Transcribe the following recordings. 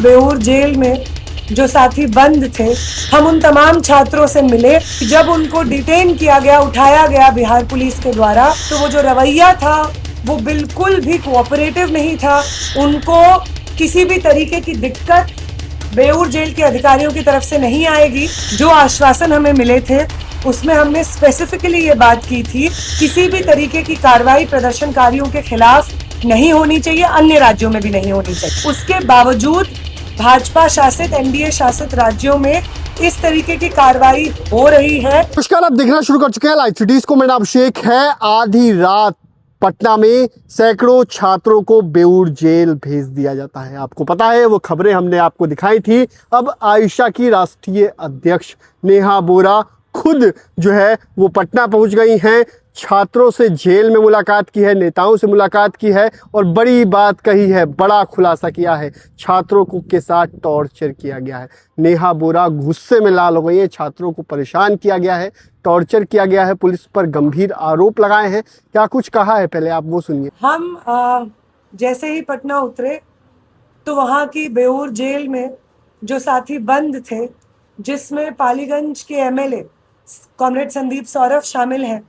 Beur jail में जो साथी बंद थे, हम उन तमाम छात्रों से मिले। जब उनको डिटेन किया गया, उठाया गया बिहार पुलिस के द्वारा, तो वो जो रवैया था वो बिल्कुल भी कोऑपरेटिव नहीं था। उनको किसी भी तरीके की दिक्कत बेऊर जेल के अधिकारियों की तरफ से नहीं आएगी। जो आश्वासन हमें मिले थे उसमें हमने स्पेसिफिकली ये बात की थी, किसी भी तरीके की कार्रवाई प्रदर्शनकारियों के खिलाफ नहीं होनी चाहिए, अन्य राज्यों में भी नहीं होनी चाहिए। उसके बावजूद भाजपा शासित, एनडीए शासित राज्यों में इस तरीके की कार्रवाई हो रही है। नमस्कार, आप देखना शुरू कर चुके हैं लाइव सिटीज को। मेरा नाम अभिषेक है। आधी रात पटना में सैकड़ों छात्रों को बेऊर जेल भेज दिया जाता है। आपको पता है, वो खबरें हमने आपको दिखाई थी। अब आयशा की राष्ट्रीय अध्यक्ष नेहा बोरा खुद जो है वो पटना पहुंच गई हैं। छात्रों से जेल में मुलाकात की है, नेताओं से मुलाकात की है और बड़ी बात कही है, बड़ा खुलासा किया है। छात्रों को के साथ टॉर्चर किया गया है। नेहा बोरा गुस्से में लाल हो गई है। छात्रों को परेशान किया गया है, टॉर्चर किया गया है, पुलिस पर गंभीर आरोप लगाए हैं। क्या कुछ कहा है, पहले आप वो सुनिए। हम जैसे ही पटना उतरे तो वहाँ की बेऊर जेल में जो साथी बंद थे, जिसमें पालीगंज के एमएलए कॉमरेड संदीप सौरभ शामिल हैं,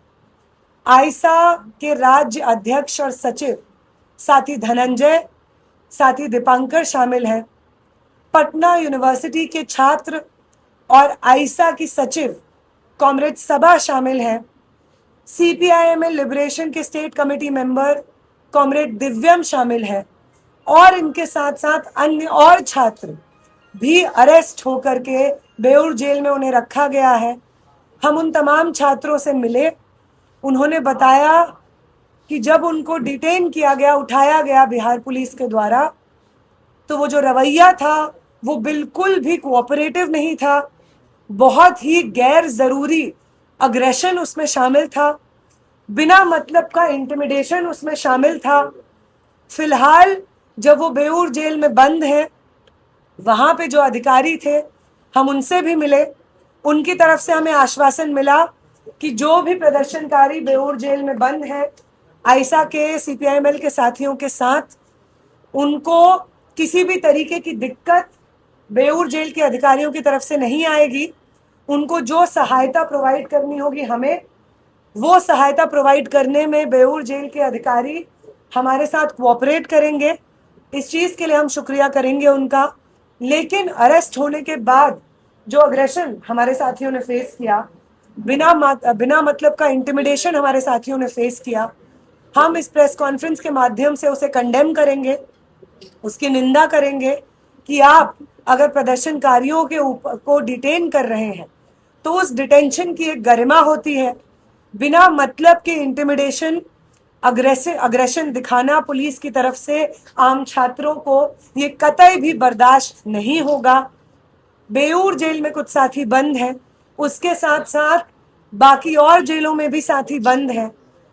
आयशा के राज्य अध्यक्ष और सचिव साथी धनंजय, साथी दीपांकर शामिल हैं, पटना यूनिवर्सिटी के छात्र और आयशा की सचिव कॉमरेड सबा शामिल हैं, सीपीआईएमएल लिबरेशन के स्टेट कमेटी मेंबर कॉमरेड दिव्यम शामिल हैं और इनके साथ साथ अन्य और छात्र भी अरेस्ट होकर के बेऊर जेल में उन्हें रखा गया है। हम उन तमाम छात्रों से मिले। उन्होंने बताया कि जब उनको डिटेन किया गया, उठाया गया बिहार पुलिस के द्वारा, तो वो जो रवैया था वो बिल्कुल भी कोऑपरेटिव नहीं था। बहुत ही गैर ज़रूरी अग्रेशन उसमें शामिल था, बिना मतलब का इंटिमिडेशन उसमें शामिल था। फिलहाल जब वो बेऊर जेल में बंद हैं, वहाँ पे जो अधिकारी थे हम उनसे भी मिले। उनकी तरफ से हमें आश्वासन मिला कि जो भी प्रदर्शनकारी बेऊर जेल में बंद हैं, आयशा के सीपीआईएमएल के साथियों के साथ, उनको किसी भी तरीके की दिक्कत बेऊर जेल के अधिकारियों की तरफ से नहीं आएगी। उनको जो सहायता प्रोवाइड करनी होगी हमें, वो सहायता प्रोवाइड करने में बेऊर जेल के अधिकारी हमारे साथ कोऑपरेट करेंगे। इस चीज़ के लिए हम शुक्रिया करेंगे उनका। लेकिन अरेस्ट होने के बाद जो अग्रेशन हमारे साथियों ने फेस किया, बिना मतलब का इंटिमिडेशन हमारे साथियों ने फेस किया, हम इस प्रेस कॉन्फ्रेंस के माध्यम से उसे कंडेम करेंगे, उसकी निंदा करेंगे कि आप अगर प्रदर्शनकारियों के ऊपर को डिटेन कर रहे हैं तो उस डिटेंशन की एक गरिमा होती है। बिना मतलब के इंटिमिडेशन, अग्रेशन दिखाना पुलिस की तरफ से आम छात्रों को ये कतई भी बर्दाश्त नहीं होगा। बेऊर जेल में कुछ साथी बंद हैं, उसके साथ साथ बाकी और जेलों में भी साथी बंद हैं।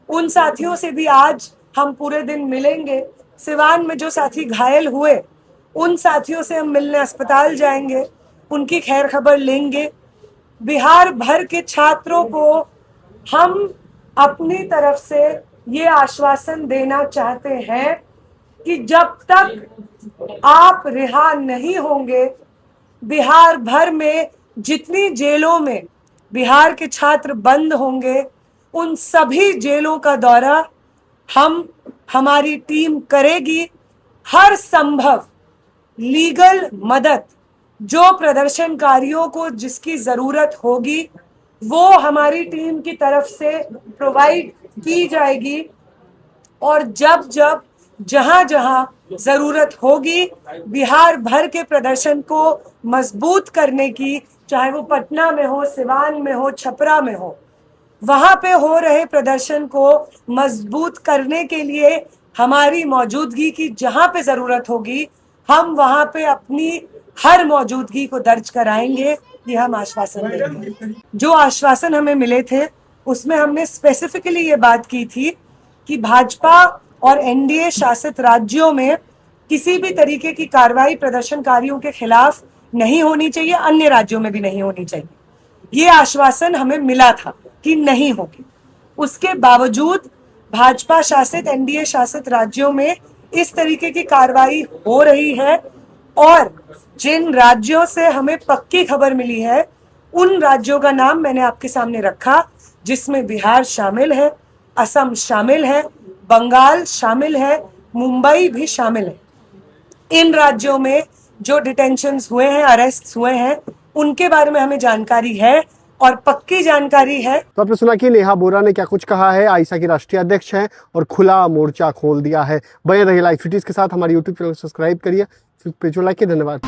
उन साथियों से भी आज हम पूरे दिन मिलेंगे। सिवान में जो साथी घायल हुए, उन साथियों से हम मिलने अस्पताल जाएंगे, उनकी खैर खबर लेंगे। बिहार भर के छात्रों को हम अपनी तरफ से ये आश्वासन देना चाहते हैं कि जब तक आप रिहा नहीं होंगे, बिहार भर में जितनी जेलों में बिहार के छात्र बंद होंगे, उन सभी जेलों का दौरा हमारी टीम करेगी। हर संभव लीगल मदद जो प्रदर्शनकारियों को जिसकी ज़रूरत होगी, वो हमारी टीम की तरफ से प्रोवाइड की जाएगी। और जब जब जहां जहां ज़रूरत होगी, बिहार भर के प्रदर्शन को मजबूत करने की, चाहे वो पटना में हो, सिवान में हो, छपरा में हो, वहाँ पे हो रहे प्रदर्शन को मजबूत करने के लिए हमारी मौजूदगी की जहाँ पे ज़रूरत होगी, हम वहाँ पे अपनी हर मौजूदगी को दर्ज कराएंगे। ये हम आश्वासन देंगे। जो आश्वासन हमें मिले थे उसमें हमने स्पेसिफिकली ये बात की थी कि भाजपा और एनडीए शासित राज्यों में किसी भी तरीके की कार्रवाई प्रदर्शनकारियों के खिलाफ नहीं होनी चाहिए, अन्य राज्यों में भी नहीं होनी चाहिए। ये आश्वासन हमें मिला था कि नहीं होगी। उसके बावजूद भाजपा शासित, एनडीए शासित राज्यों में इस तरीके की कार्रवाई हो रही है और जिन राज्यों से हमें पक्की खबर मिली है उन राज्यों का नाम मैंने आपके सामने रखा, जिसमें बिहार शामिल है, असम शामिल है, बंगाल शामिल है, मुंबई भी शामिल है। इन राज्यों में जो डिटेंशंस हुए हैं, अरेस्ट हुए हैं, उनके बारे में हमें जानकारी है और पक्की जानकारी है। तो आपने सुना कि नेहा बोरा ने क्या कुछ कहा है। आईसा की राष्ट्रीय अध्यक्ष हैं और खुला मोर्चा खोल दिया है। बने रहिए लाइव सिटीज के साथ। हमारी यूट्यूब चैनल सब्सक्राइब करिए, पेज को लाइक किया। धन्यवाद।